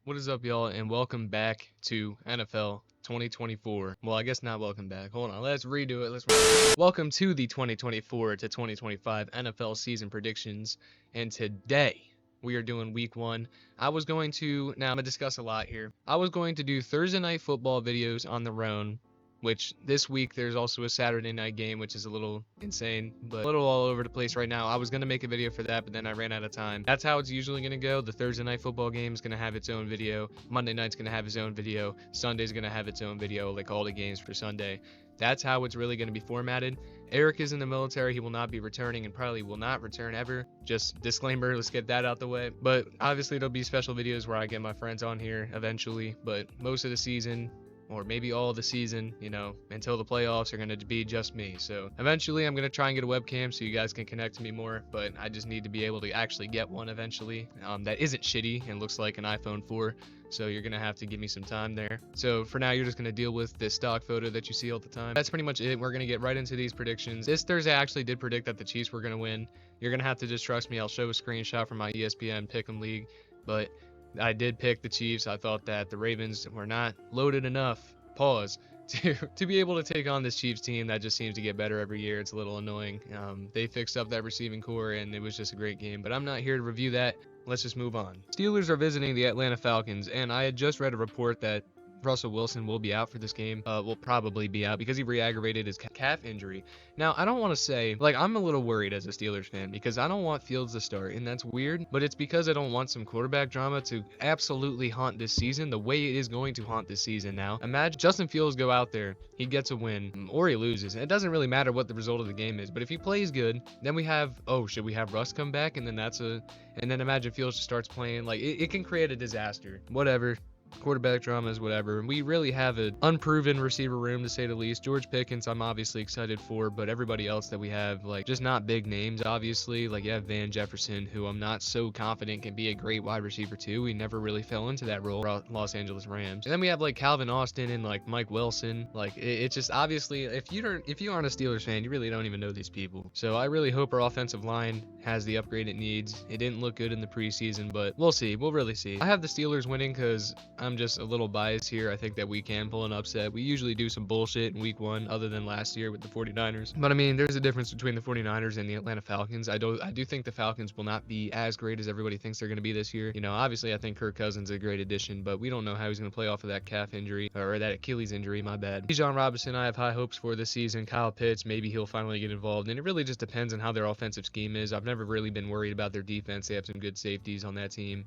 What is up, y'all, and welcome back to NFL 2024. Well, I guess not welcome back. Hold on, let's redo it. Welcome to the 2024 to 2025 NFL season predictions, and today we are doing week one. Now I'm gonna discuss a lot here. I was going to do Thursday night football videos on their own, which this week there's also a Saturday night game, which is a little insane, but a little all over the place right now. I was going to make a video for that, but then I ran out of time. That's how it's usually going to go. The Thursday night football game is going to have its own video. Monday night's going to have its own video. Sunday's going to have its own video, like all the games for Sunday. That's how it's really going to be formatted. Eric is in the military. He will not be returning and probably will not return ever. Just disclaimer, let's get that out the way. But obviously there'll be special videos where I get my friends on here eventually, but most of the season, or maybe all of the season, until the playoffs, are going to be just me. So eventually I'm going to try and get a webcam so you guys can connect to me more, but I just need to be able to actually get one eventually that isn't shitty and looks like an iPhone 4. So you're going to have to give me some time there. So for now, you're just going to deal with this stock photo that you see all the time. That's pretty much it. We're going to get right into these predictions. This Thursday, I actually did predict that the Chiefs were going to win. You're going to have to just trust me. I'll show a screenshot from my ESPN Pick'em League, but I did pick the Chiefs. I thought that the Ravens were not loaded enough, to be able to take on this Chiefs team that just seems to get better every year. It's a little annoying. They fixed up that receiving core, and it was just a great game. But I'm not here to review that. Let's just move on. Steelers are visiting the Atlanta Falcons, and I had just read a report that Russell Wilson will be out for this game. Will probably be out because he re-aggravated his calf injury. Now, I don't want to say, I'm a little worried as a Steelers fan because I don't want Fields to start, and that's weird, but it's because I don't want some quarterback drama to absolutely haunt this season the way it is going to haunt this season now. Imagine Justin Fields go out there, he gets a win, or he loses. It doesn't really matter what the result of the game is, but if he plays good, then we have, should we have Russ come back? And then imagine Fields just starts playing, it can create a disaster. Whatever. Quarterback dramas, whatever. We really have an unproven receiver room, to say the least. George Pickens, I'm obviously excited for, but everybody else that we have, just not big names, obviously. You have Van Jefferson, who I'm not so confident can be a great wide receiver too. He never really fell into that role for Los Angeles Rams. And then we have Calvin Austin and Mike Wilson. It's just obviously, if you aren't a Steelers fan, you really don't even know these people. So I really hope our offensive line has the upgrade it needs. It didn't look good in the preseason, but we'll see. We'll really see. I have the Steelers winning because I'm just a little biased here. I think that we can pull an upset. We usually do some bullshit in week one other than last year with the 49ers. But I mean, there's a difference between the 49ers and the Atlanta Falcons. I do think the Falcons will not be as great as everybody thinks they're going to be this year. Obviously I think Kirk Cousins is a great addition, but we don't know how he's going to play off of that calf injury or that Achilles injury, my bad. Bijan Robinson, I have high hopes for this season. Kyle Pitts, maybe he'll finally get involved, and it really just depends on how their offensive scheme is. I've never really been worried about their defense. They have some good safeties on that team.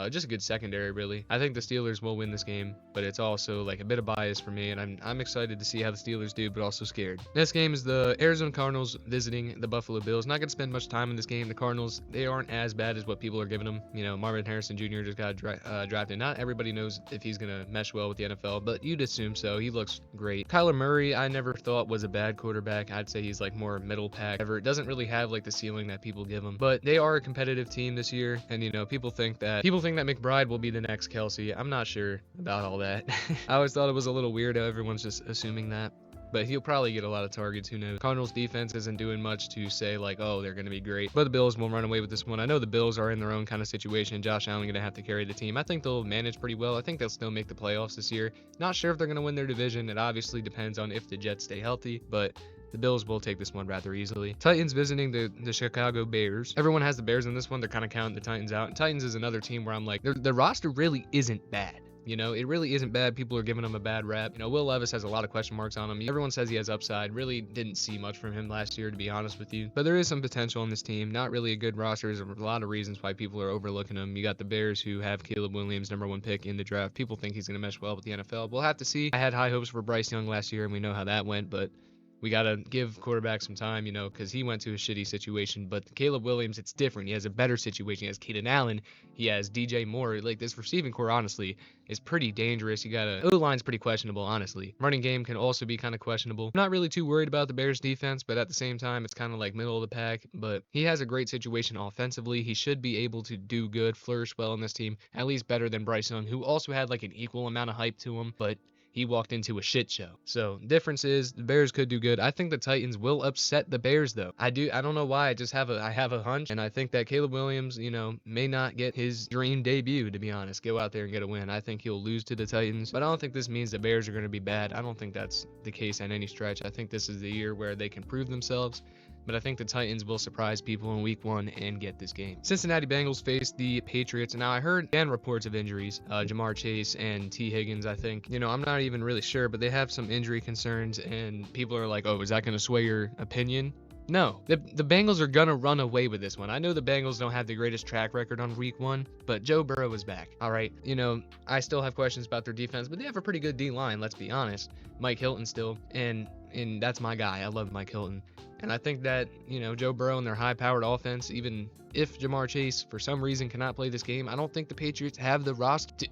Just a good secondary, really. I think the Steelers will win this game, but it's also a bit of bias for me, and I'm excited to see how the Steelers do, but also scared. This game is the Arizona Cardinals visiting the Buffalo Bills. Not going to spend much time in this game. The Cardinals, they aren't as bad as what people are giving them. Marvin Harrison Jr. just got drafted. Not everybody knows if he's going to mesh well with the NFL, but you'd assume so. He looks great. Kyler Murray, I never thought was a bad quarterback. I'd say he's more middle pack. It doesn't really have the ceiling that people give him, but they are a competitive team this year, and people think that McBride will be the next Kelsey. I'm not sure about all that. I always thought it was a little weird how everyone's just assuming that, but he'll probably get a lot of targets. Who knows? Cardinals defense isn't doing much to say they're going to be great, but the Bills will run away with this one. I know the Bills are in their own kind of situation. Josh Allen going to have to carry the team. I think they'll manage pretty well. I think they'll still make the playoffs this year. Not sure if they're going to win their division. It obviously depends on if the Jets stay healthy, but the Bills will take this one rather easily. Titans visiting the Chicago Bears. Everyone has the Bears in this one. They're kind of counting the Titans out. And Titans is another team where I'm the roster really isn't bad. It really isn't bad. People are giving him a bad rap. Will Levis has a lot of question marks on him. Everyone says he has upside. Really didn't see much from him last year, to be honest with you. But there is some potential on this team. Not really a good roster. There's a lot of reasons why people are overlooking him. You got the Bears, who have Caleb Williams, #1 pick in the draft. People think he's going to mesh well with the NFL. We'll have to see. I had high hopes for Bryce Young last year, and we know how that went, but we got to give quarterback some time, because he went to a shitty situation. But Caleb Williams, it's different. He has a better situation. He has Keenan Allen. He has DJ Moore. This receiving core, honestly, is pretty dangerous. You got O-line's pretty questionable, honestly. Running game can also be kind of questionable. I'm not really too worried about the Bears defense, but at the same time, it's kind of middle of the pack. But he has a great situation offensively. He should be able to do good, flourish well in this team, at least better than Bryce Young, who also had an equal amount of hype to him, but he walked into a shit show. So difference is the Bears could do good. I think the Titans will upset the Bears though. I don't know why. I have a hunch, and I think that Caleb Williams, may not get his dream debut, to be honest. Go out there and get a win. I think he'll lose to the Titans, but I don't think this means the Bears are going to be bad. I don't think that's the case at any stretch. I think this is the year where they can prove themselves. But I think the Titans will surprise people in week 1 and get this game. Cincinnati Bengals face the Patriots. Now, I heard again reports of injuries. Jamar Chase and T. Higgins, I think. I'm not even really sure, but they have some injury concerns, and people are like, oh, is that going to sway your opinion? No, the Bengals are going to run away with this one. I know the Bengals don't have the greatest track record on week 1, but Joe Burrow is back. All right, I still have questions about their defense, but they have a pretty good D-line, let's be honest. Mike Hilton still, and that's my guy. I love Mike Hilton. And I think that, Joe Burrow and their high-powered offense, even if Jamar Chase for some reason cannot play this game, I don't think the Patriots have the roster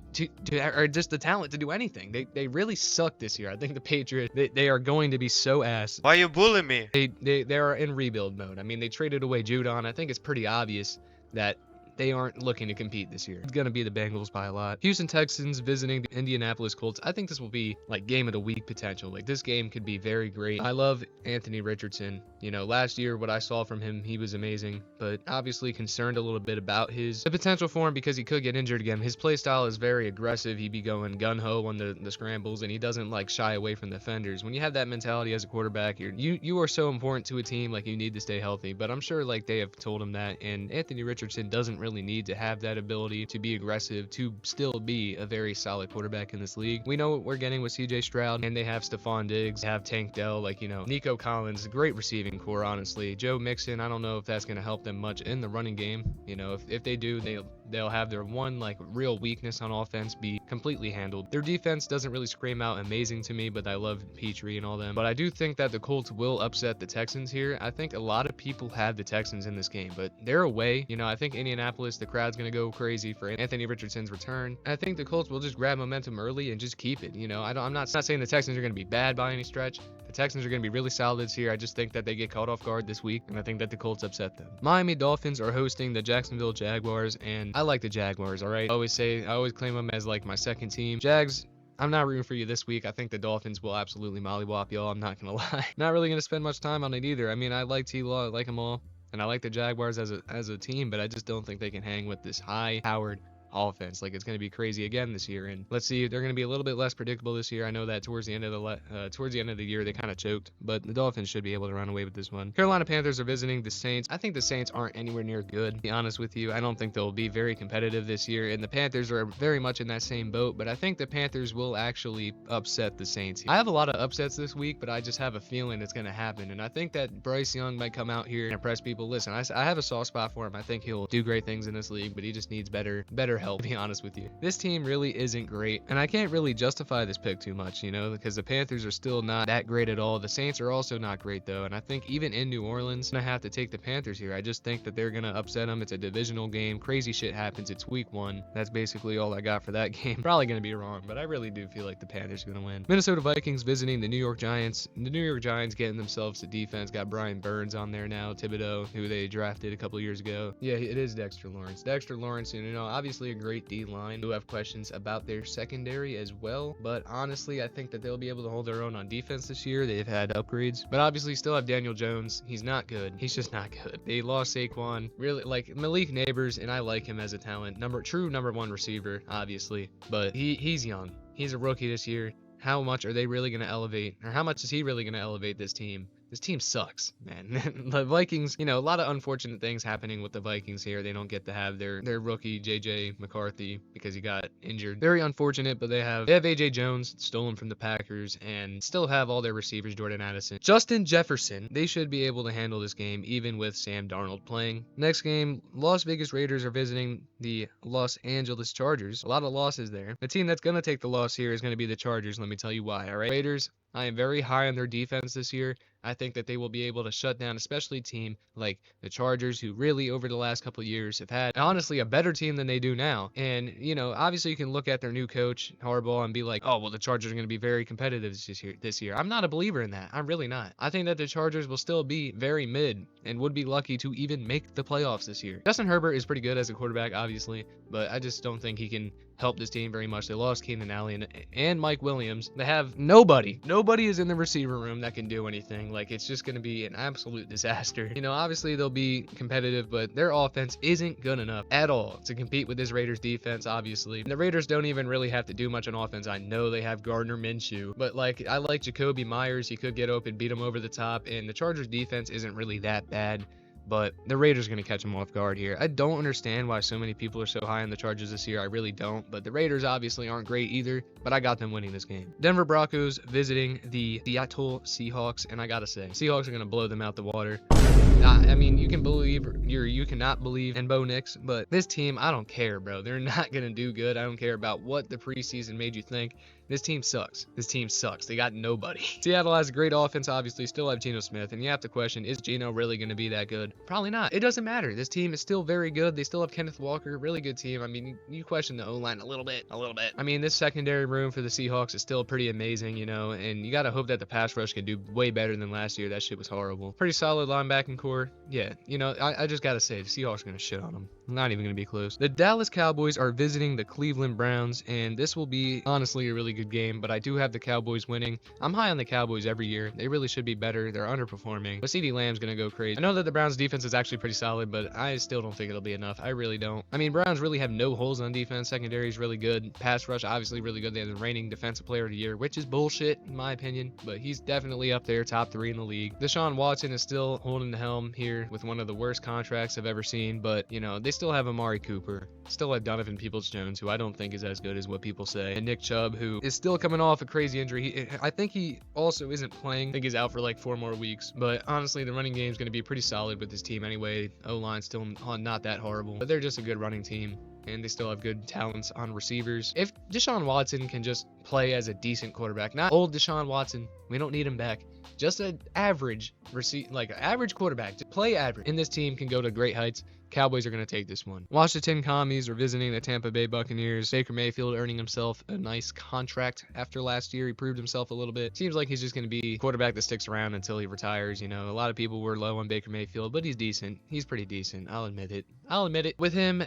or just the talent to do anything. They really suck this year. I think the Patriots, they are going to be so ass. Why you bullying me? They are in rebuild mode. I mean, they traded away Judon. I think it's pretty obvious that they aren't looking to compete this year. It's going to be the Bengals by a lot. Houston Texans visiting the Indianapolis Colts. I think this will be like game of the week potential. Like this game could be very great. I love Anthony Richardson. Last year what I saw from him, he was amazing, but obviously concerned a little bit about the potential for him because he could get injured again. His play style is very aggressive. He'd be going gun-ho on the scrambles, and he doesn't like shy away from defenders. When you have that mentality as a quarterback, you are so important to a team. Like you need to stay healthy, but I'm sure like they have told him that, and Anthony Richardson doesn't really need to have that ability to be aggressive to still be a very solid quarterback in this league. We know what we're getting with CJ Stroud, and they have Stephon Diggs, they have Tank Dell, Nico Collins, great receiving core, honestly. Joe Mixon, I don't know if that's going to help them much in the running game. If they do, they'll have their one real weakness on offense be completely handled. Their defense doesn't really scream out amazing to me, but I love Petrie and all them. But I do think that the Colts will upset the Texans here. I think a lot of people have the Texans in this game, but they're away. I think Indianapolis, the crowd's going to go crazy for Anthony Richardson's return. I think the Colts will just grab momentum early and just keep it. I'm not saying the Texans are going to be bad by any stretch. The Texans are going to be really solid this year. I just think that they get caught off guard this week, and I think that the Colts upset them. Miami Dolphins are hosting the Jacksonville Jaguars, and I like the Jaguars, all right? I always claim them as my second team. Jags, I'm not rooting for you this week. I think the Dolphins will absolutely mollywop y'all. I'm not going to lie. Not really going to spend much time on it either. I mean, I like T-Law. I like them all. And I like the Jaguars as a team, but I just don't think they can hang with this high-powered offense. It's going to be crazy again this year, and let's see, they're going to be a little bit less predictable this year. I know that towards the end of the year they kind of choked, but the Dolphins should be able to run away with this one. Carolina Panthers are visiting the Saints. I think the Saints aren't anywhere near good, to be honest with you. I don't think they'll be very competitive this year, and the Panthers are very much in that same boat, but I think the Panthers will actually upset the Saints. I have a lot of upsets this week, but I just have a feeling it's going to happen, and I think that Bryce Young might come out here and impress people. Listen, I have a soft spot for him. I think he'll do great things in this league, but he just needs better help, to be honest with you. This team really isn't great, and I can't really justify this pick too much, because the Panthers are still not that great at all. The Saints are also not great though, and I think even in New Orleans, I have to take the Panthers here. I just think that they're gonna upset them. It's a divisional game. Crazy shit happens. It's week 1. That's basically all I got for that game. Probably gonna be wrong, but I really do feel like the Panthers are gonna win. Minnesota Vikings visiting the New York Giants. The New York Giants getting themselves to defense. Got Brian Burns on there now. Thibodeau, who they drafted a couple years ago. Yeah, it is Dexter Lawrence. Dexter Lawrence, obviously a great D-line. Who have questions about their secondary as well, but honestly I think that they'll be able to hold their own on defense this year. They've had upgrades, but obviously still have Daniel Jones. He's not good. He's just not good. They lost Saquon. Really, Malik Neighbors, and I like him as a talent. True number 1 receiver, obviously, but he's young. He's a rookie this year. How much are they really going to elevate, or how much is he really going to elevate this team? This team sucks, man. The Vikings, a lot of unfortunate things happening with the Vikings here. They don't get to have their rookie JJ McCarthy because he got injured. Very unfortunate, but they have AJ Jones, stolen from the Packers, and still have all their receivers, Jordan Addison, Justin Jefferson. They should be able to handle this game even with Sam Darnold playing. Next game, Las Vegas Raiders are visiting the Los Angeles Chargers. A lot of losses there. The team that's going to take the loss here is going to be the Chargers. Let me tell you why, all right? Raiders, I am very high on their defense this year. I think that they will be able to shut down, especially a team like the Chargers, who really over the last couple of years have had, honestly, a better team than they do now. And, obviously you can look at their new coach, Harbaugh, and be like, oh, well, the Chargers are going to be very competitive this year. I'm not a believer in that. I'm really not. I think that the Chargers will still be very mid and would be lucky to even make the playoffs this year. Justin Herbert is pretty good as a quarterback, obviously, but I just don't think he can help this team very much. They lost Keenan Allen and Mike Williams. They have nobody. Nobody is in the receiver room that can do anything. Like, it's just going to be an absolute disaster. You know, obviously they'll be competitive, but their offense isn't good enough at all to compete with this Raiders defense, obviously. And the Raiders don't even really have to do much on offense. I know they have Gardner Minshew, but like, I like Jacoby Myers. He could get open, beat him over the top, and the Chargers defense isn't really that bad. But the Raiders are going to catch them off guard here. I don't understand why so many people are so high on the Chargers this year. I really don't. But the Raiders obviously aren't great either. But I got them winning this game. Denver Broncos visiting the Seattle Seahawks. And I got to say, Seahawks are going to blow them out the water. I mean, you can believe or you cannot believe in Bo Nix. But this team, I don't care, bro. They're not going to do good. I don't care about what the preseason made you think. This team sucks. This team sucks. They got nobody. Seattle has a great offense, obviously. Still have Geno Smith. And you have to question, is Geno really going to be that good? Probably not. It doesn't matter. This team is still very good. They still have Kenneth Walker. Really good team. I mean, you question the O-line a little bit. I mean, this secondary room for the Seahawks is still pretty amazing, you know. And you got to hope that the pass rush can do way better than last year. That shit was horrible. Pretty solid linebacking core. Yeah, you know, I just got to say, the Seahawks are going to shit on them. Not even going to be close. The Dallas Cowboys are visiting the Cleveland Browns, and this will be honestly a really good game, but I do have the Cowboys winning. I'm high on the Cowboys every year. They really should be better. They're underperforming, but CeeDee Lamb's going to go crazy. I know that the Browns defense is actually pretty solid, but I still don't think it'll be enough. I really don't. I mean, Browns really have no holes on defense. Secondary is really good. Pass rush, obviously really good. They're the reigning defensive player of the year, which is bullshit in my opinion, but he's definitely up there, top 3 in the league. Deshaun Watson is still holding the helm here with one of the worst contracts I've ever seen, but, you know, they still have Amari Cooper. Still have Donovan Peoples-Jones, who I don't think is as good as what people say. And Nick Chubb, who is still coming off a crazy injury. I think he also isn't playing. I think he's out for like 4 more weeks. But honestly, the running game is going to be pretty solid with this team anyway. O-line still not that horrible. But they're just a good running team. And they still have good talents on receivers. If Deshaun Watson can just play as a decent quarterback, not old Deshaun Watson, we don't need him back. Just an average average quarterback. Just play average. And this team can go to great heights. Cowboys are going to take this one. Washington Commies are visiting the Tampa Bay Buccaneers. Baker Mayfield earning himself a nice contract after last year. He proved himself a little bit. Seems like he's just going to be a quarterback that sticks around until he retires. You know, a lot of people were low on Baker Mayfield, but he's decent. He's pretty decent. I'll admit it. With him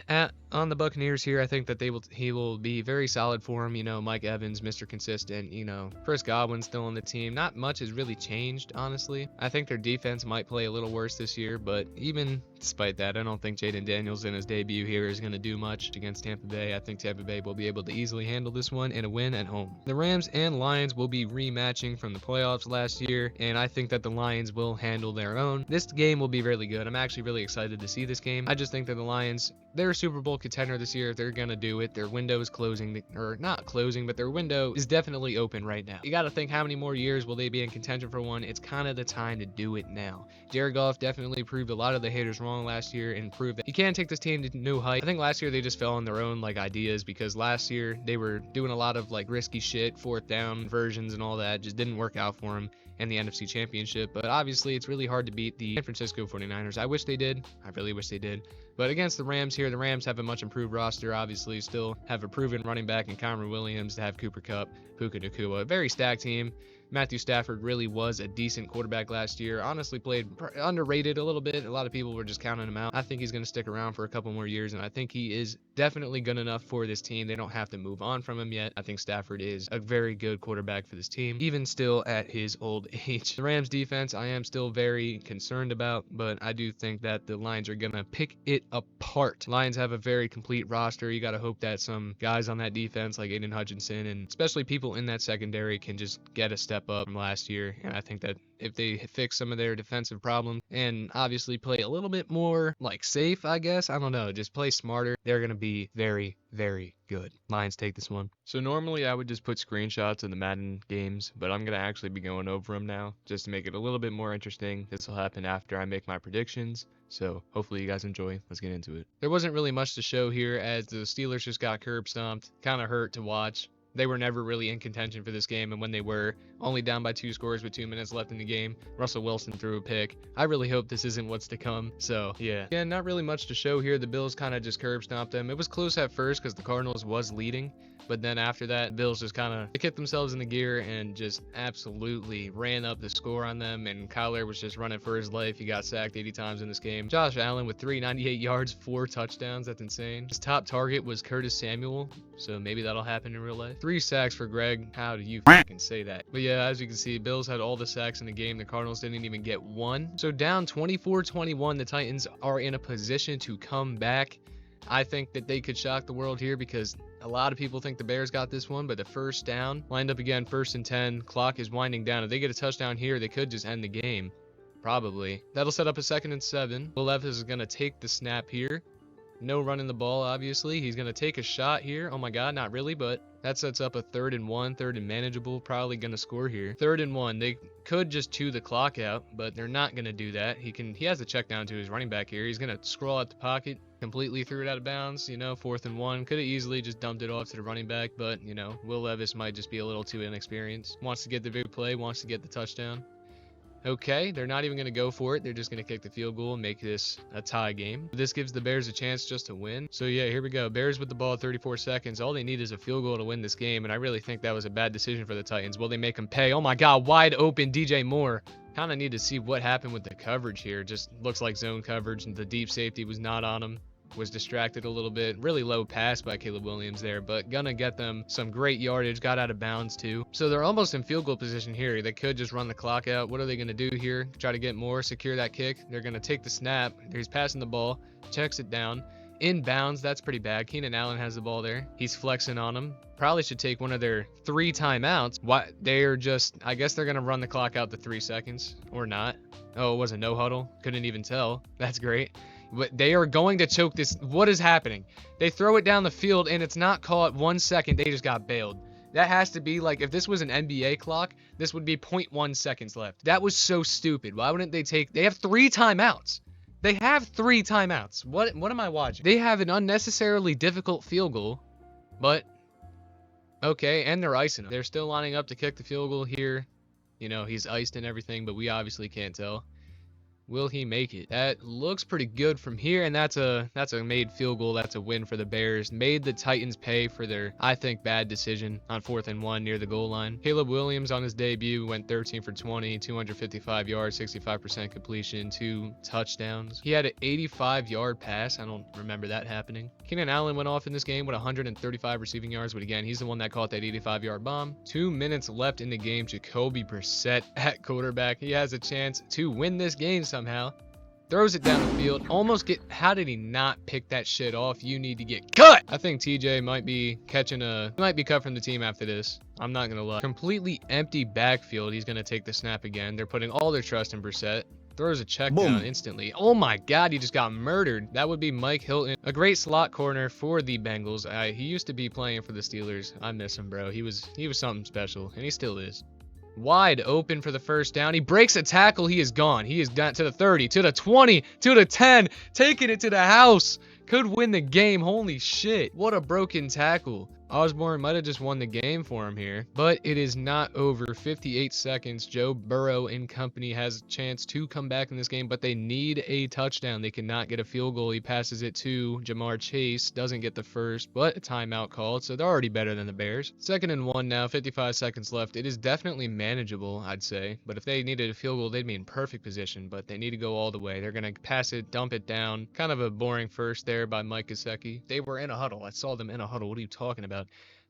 on the Buccaneers here, I think that he will be very solid for him. You know, Mike Evans, Mr. Consistent. You know, Chris Godwin's still on the team. Not much has really changed, honestly. I think their defense might play a little worse this year, but even despite that, I don't think Jaden Daniels in his debut here is going to do much against Tampa Bay. I think Tampa Bay will be able to easily handle this one and a win at home. The Rams and Lions will be rematching from the playoffs last year, and I think that the Lions will handle their own. This game will be really good. I'm actually really excited to see this game. I just think that the Lions, they're a Super Bowl contender this year. They're going to do it. Their window is closing, or not closing, but their window is definitely open right now. You got to think, how many more years will they be in contention for one? It's kind of the time to do it now. Jared Goff definitely proved a lot of the haters wrong last year and proved that he can take this team to new heights. I think last year they just fell on their own ideas, because last year they were doing a lot of risky shit, 4th down versions and all that. Just didn't work out for them in the NFC Championship. But obviously it's really hard to beat the San Francisco 49ers. I wish they did. I really wish they did. But against the Rams here, the Rams have a much improved roster, obviously. Still have a proven running back in Kyren Williams, to have Cooper Kupp, Puka Nacua. A very stacked team. Matthew Stafford really was a decent quarterback last year. Honestly played underrated a little bit. A lot of people were just counting him out. I think he's going to stick around for a couple more years, and I think he is definitely good enough for this team. They don't have to move on from him yet. I think Stafford is a very good quarterback for this team, even still at his old age. The Rams defense, I am still very concerned about, but I do think that the Lions are going to pick it apart. Lions have a very complete roster. You got to hope that some guys on that defense like Aiden Hutchinson and especially people in that secondary can just get a step up from last year. And I think that if they fix some of their defensive problems and obviously play a little bit more safe, I guess, I don't know, just play smarter, they're going to be very, very good. Lions take this one. So normally I would just put screenshots of the Madden games, but I'm going to actually be going over them now just to make it a little bit more interesting. This will happen after I make my predictions. So hopefully you guys enjoy. Let's get into it. There wasn't really much to show here as the Steelers just got curb stomped. Kind of hurt to watch. They were never really in contention for this game, and when they were only down by 2 scores with 2 minutes left in the game, Russell Wilson threw a pick. I really hope this isn't what's to come. So yeah, not really much to show here. The Bills kind of just curb stomped them. It was close at first because the Cardinals was leading, but then after that, Bills just kind of kicked themselves in the gear and just absolutely ran up the score on them. And Kyler was just running for his life. He got sacked 80 times in this game. Josh Allen with 398 yards, 4 touchdowns. That's insane. His top target was Curtis Samuel, so maybe that'll happen in real life. 3 sacks for Greg. How do you fucking say that? But yeah, as you can see, Bills had all the sacks in the game. The Cardinals didn't even get one. So down 24-21, the Titans are in a position to come back. I think that they could shock the world here because a lot of people think the Bears got this one, but the first down lined up again, 1st and 10. Clock is winding down. If they get a touchdown here, they could just end the game. Probably. That'll set up a 2nd and 7. Will Levis is going to take the snap here. No running the ball, obviously. He's going to take a shot here. Oh my God, not really, but that sets up a 3rd and 1, 3rd and manageable. Probably going to score here. 3rd and 1. They could just chew the clock out, but they're not going to do that. He has a check down to his running back here. He's going to scroll out the pocket. Completely threw it out of bounds, 4th and 1. Could have easily just dumped it off to the running back, but, Will Levis might just be a little too inexperienced. Wants to get the big play, wants to get the touchdown. Okay, they're not even going to go for it. They're just going to kick the field goal and make this a tie game. This gives the Bears a chance just to win. So yeah, here we go. Bears with the ball at 34 seconds. All they need is a field goal to win this game, and I really think that was a bad decision for the Titans. Will they make them pay? Oh my God, wide open DJ Moore. Kind of need to see what happened with the coverage here. Just looks like zone coverage, and the deep safety was not on him. Was distracted a little bit. Really low pass by Caleb Williams there, but gonna get them some great yardage. Got out of bounds too. So they're almost in field goal position here. They could just run the clock out. What are they gonna do here? Try to get more, secure that kick. They're gonna take the snap. He's passing the ball, checks it down. Inbounds, that's pretty bad. Keenan Allen has the ball there. He's flexing on him. Probably should take one of their 3 timeouts. Why? They're just, I guess they're gonna run the clock out to 3 seconds or not. Oh, it was a no huddle. Couldn't even tell. That's great. But they are going to choke this. What is happening? They throw it down the field and it's not caught 1 second. They just got bailed. That has to be like, if this was an NBA clock, this would be 0.1 seconds left. That was so stupid. Why wouldn't they take, they have 3 timeouts. They have 3 timeouts. What am I watching? They have an unnecessarily difficult field goal, but okay, and they're icing him. They're still lining up to kick the field goal here. He's iced and everything, but we obviously can't tell. Will he make it? That looks pretty good from here, and that's a made field goal. That's a win for the Bears. Made the Titans pay for their, I think, bad decision on 4th and 1 near the goal line. Caleb Williams on his debut went 13 for 20, 255 yards, 65% completion, 2 touchdowns. He had an 85-yard pass. I don't remember that happening. Keenan Allen went off in this game with 135 receiving yards, but again, he's the one that caught that 85-yard bomb. 2 minutes left in the game. Jacoby Brissett at quarterback. He has a chance to win this game somehow. Throws it down the field. Almost get... How did he not pick that shit off? You need to get cut! I think TJ might be catching a... He might be cut from the team after this. I'm not gonna lie. Completely empty backfield. He's gonna take the snap again. They're putting all their trust in Brissett. Throws a check down instantly. Oh my God, he just got murdered. That would be Mike Hilton. A great slot corner for the Bengals. He used to be playing for the Steelers. I miss him, bro. He was something special, and he still is. Wide open for the first down. He breaks a tackle. He is gone. He is down to the 30, to the 20, to the 10, taking it to the house. Could win the game. Holy shit. What a broken tackle. Osborne might have just won the game for him here, but it is not over. 58 seconds. Joe Burrow and company has a chance to come back in this game, but they need a touchdown. They cannot get a field goal. He passes it to Jamar Chase. Doesn't get the first, but a timeout called, so they're already better than the Bears. 2nd and 1 now. 55 seconds left. It is definitely manageable, I'd say, but if they needed a field goal, they'd be in perfect position, but they need to go all the way. They're going to pass it, dump it down. Kind of a boring first there by Mike Gesicki. They were in a huddle. I saw them in a huddle. What are you talking about?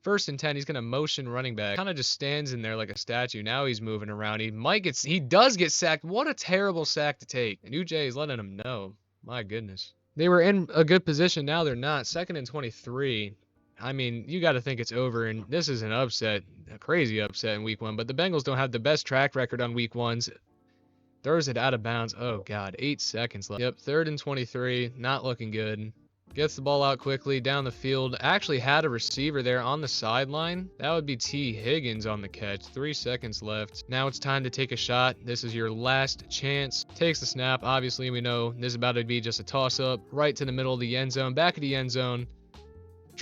1st and 10, he's going to motion running back. Kind of just stands in there like a statue. Now he's moving around. He does get sacked. What a terrible sack to take. And UJ is letting him know. My goodness. They were in a good position. Now they're not. 2nd and 23. I mean, you got to think it's over. And this is an upset, a crazy upset in week 1. But the Bengals don't have the best track record on week 1s. Throws it out of bounds. Oh, God. 8 seconds left. Yep, 3rd and 23. Not looking good. Gets the ball out quickly down the field. Actually had a receiver there on the sideline. That would be T. Higgins on the catch. 3 seconds left. Now it's time to take a shot. This is your last chance. Takes the snap. Obviously, we know this is about to be just a toss-up. Right to the middle of the end zone. Back of the end zone.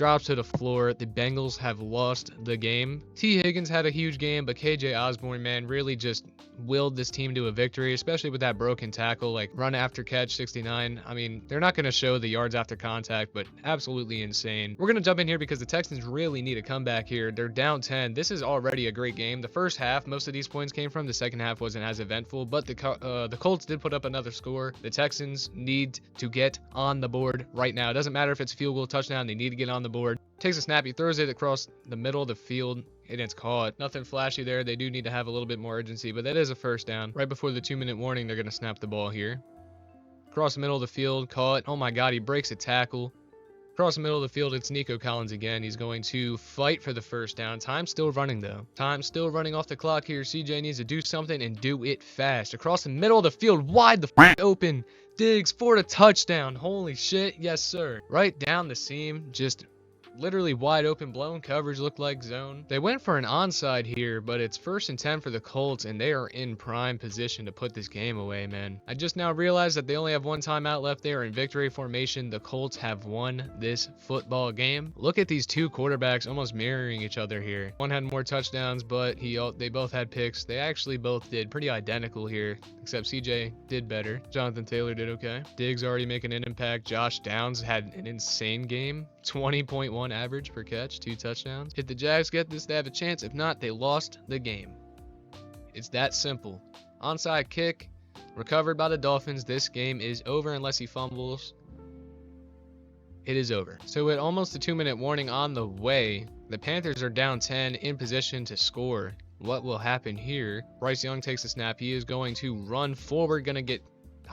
drops to the floor. The Bengals have lost the game. T. Higgins had a huge game, but KJ Osborne, man, really just willed this team to a victory, especially with that broken tackle, like run after catch 69. I mean, they're not going to show the yards after contact, but absolutely insane. We're going to jump in here because the Texans really need a comeback here. They're down 10. This is already a great game. The first half, most of these points came from. The second half wasn't as eventful, but the Colts did put up another score. The Texans need to get on the board right now. It doesn't matter if it's field goal, touchdown. They need to get on the board. Takes a snap. He throws it across the middle of the field, and it's caught. Nothing flashy there. They do need to have a little bit more urgency, but that is a first down. Right before the 2-minute warning, they're going to snap the ball here. Across the middle of the field, caught. Oh my God, he breaks a tackle. Across the middle of the field, it's Nico Collins again. He's going to fight for the first down. Time's still running, though. Time's still running off the clock here. CJ needs to do something and do it fast. Across the middle of the field, wide the f open. Diggs for the touchdown. Holy shit. Yes, sir. Right down the seam. Just literally wide open, blown coverage, looked like zone. They went for an onside here, but it's 1st and 10 for the Colts, and they are in prime position to put this game away, man. I just now realized that they only have one timeout left. They are in victory formation. The Colts have won this football game. Look at these two quarterbacks almost mirroring each other here. One had more touchdowns, but they both had picks. They actually both did pretty identical here, except CJ did better. Jonathan Taylor did okay. Diggs already making an impact. Josh Downs had an insane game. 20.1 average per catch, 2 touchdowns. If the Jags get this, they have a chance. If not, they lost the game. It's that simple. Onside kick, recovered by the Dolphins. This game is over unless he fumbles. It is over. So with almost a 2-minute warning on the way, the Panthers are down 10, in position to score. What will happen here? Bryce Young takes the snap. He is going to run forward, gonna get,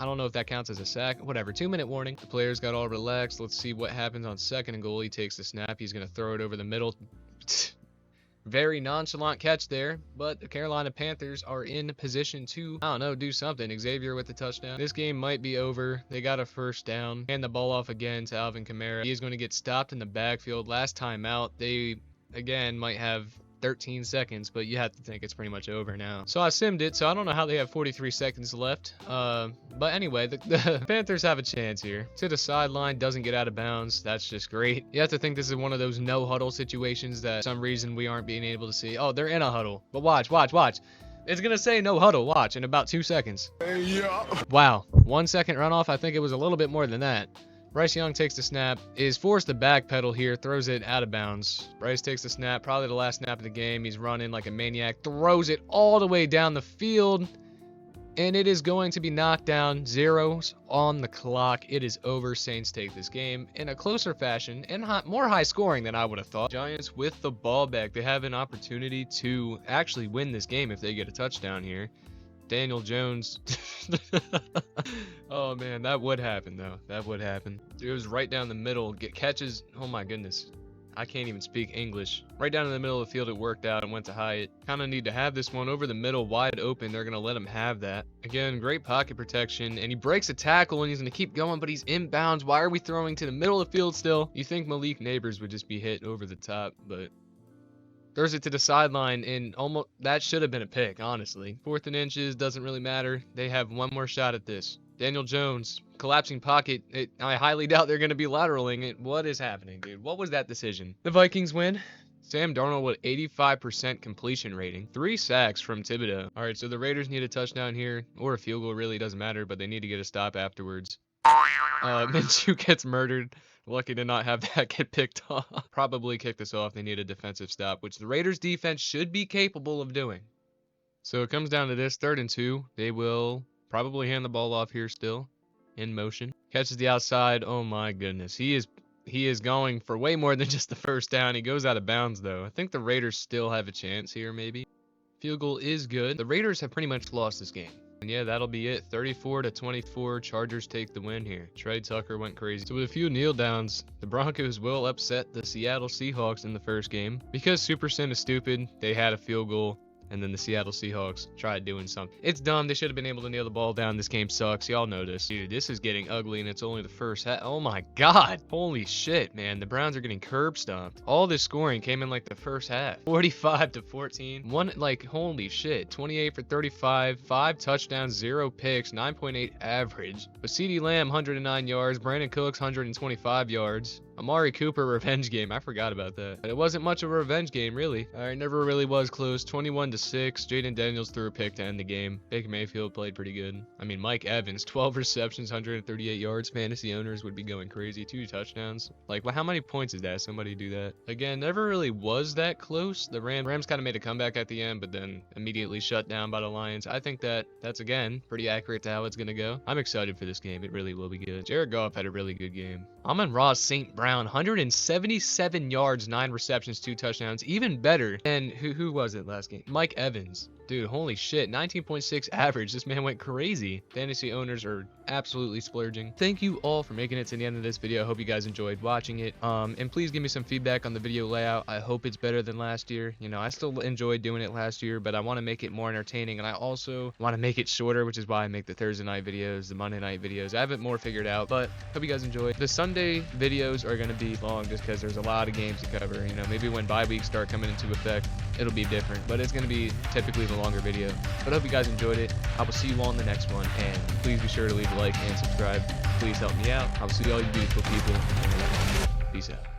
I don't know if that counts as a sack. Whatever. 2-minute warning. The players got all relaxed. Let's see what happens on 2nd and goal. He takes the snap. He's going to throw it over the middle. Very nonchalant catch there, but the Carolina Panthers are in position to, I don't know, do something. Xavier with the touchdown. This game might be over. They got a first down. Hand the ball off again to Alvin Kamara. He is going to get stopped in the backfield. Last time out, they, again, might have 13 seconds, but you have to think it's pretty much over now. So I simmed it, so I don't know how they have 43 seconds left. But anyway, the Panthers have a chance here. To the sideline, doesn't get out of bounds. That's just great. You have to think this is one of those no huddle situations that for some reason we aren't being able to see. Oh, they're in a huddle. But watch. It's going to say no huddle. Watch, in about 2 seconds. Yeah. Wow. 1 second runoff. I think it was a little bit more than that. Bryce Young takes the snap, is forced to backpedal here, throws it out of bounds. Bryce takes the snap, probably the last snap of the game. He's running like a maniac, throws it all the way down the field, and it is going to be knocked down. Zeros on the clock. It is over. Saints take this game in a closer fashion and more high scoring than I would have thought. Giants with the ball back. They have an opportunity to actually win this game if they get a touchdown here. Daniel Jones. Oh man, that would happen though. That would happen. It was right down the middle. Catches. Oh my goodness. I can't even speak English. Right down in the middle of the field, it worked out and went to Hyatt. Kind of need to have this one over the middle, wide open. They're going to let him have that. Again, great pocket protection. And he breaks a tackle and he's going to keep going, but he's inbounds. Why are we throwing to the middle of the field still? You think Malik Neighbors would just be hit over the top, but throws it to the sideline, and almost that should have been a pick, honestly. 4th and inches, doesn't really matter. They have one more shot at this. Daniel Jones, collapsing pocket. I highly doubt they're going to be lateraling it. What is happening, dude? What was that decision? The Vikings win. Sam Darnold with 85% completion rating. 3 sacks from Thibodeau. All right, so the Raiders need a touchdown here, or a field goal, really doesn't matter, but they need to get a stop afterwards. Minshew gets murdered. Lucky to not have that get picked off. Probably kick this off. They need a defensive stop, which the Raiders defense should be capable of doing. So it comes down to this, 3rd and 2. They will probably hand the ball off here still. In motion. Catches the outside. Oh my goodness. He is going for way more than just the first down. He goes out of bounds though. I think the Raiders still have a chance here maybe. Field goal is good. The Raiders have pretty much lost this game. And yeah, that'll be it. 34-24. Chargers take the win here. Trey Tucker went crazy. So with a few kneel downs, the Broncos will upset the Seattle Seahawks in the first game. Because Superson is stupid, they had a field goal. And then the Seattle Seahawks tried doing something. It's dumb. They should have been able to nail the ball down. This game sucks. Y'all know this. Dude, this is getting ugly, and it's only the first half. Oh, my God. Holy shit, man. The Browns are getting curb stomped. All this scoring came in, like, the first half. 45-14. Holy shit. 28 for 35. 5 touchdowns, 0 picks, 9.8 average. But CeeDee Lamb, 109 yards. Brandon Cooks, 125 yards. Amari Cooper revenge game. I forgot about that. But it wasn't much of a revenge game, really. All right, never really was close. 21-6. Jaden Daniels threw a pick to end the game. Baker Mayfield played pretty good. I mean, Mike Evans, 12 receptions, 138 yards. Fantasy owners would be going crazy. 2 touchdowns. Like, well, how many points is that? Somebody do that. Again, never really was that close. The Rams kind of made a comeback at the end, but then immediately shut down by the Lions. I think that's, again, pretty accurate to how it's going to go. I'm excited for this game. It really will be good. Jared Goff had a really good game. Amon-Ra St. Brown, 177 yards, 9 receptions, 2 touchdowns. Even better than, who was it last game? Mike Evans. Dude, holy shit, 19.6 average. This man went crazy. Fantasy owners are absolutely splurging. Thank you all for making it to the end of this video. I hope you guys enjoyed watching it. And please give me some feedback on the video layout. I hope it's better than last year. You know, I still enjoyed doing it last year, but I want to make it more entertaining, and I also want to make it shorter, which is why I make the Thursday night videos, the Monday night videos. I have it more figured out, but hope you guys enjoy. The Sunday videos are going to be long just because there's a lot of games to cover. You know, maybe when bye weeks start coming into effect, it'll be different, but it's going to be typically the longer video. But I hope you guys enjoyed it. I will see you all in the next one, and please be sure to leave a like and subscribe. Please help me out. I will see all you beautiful people in the next one. Peace out.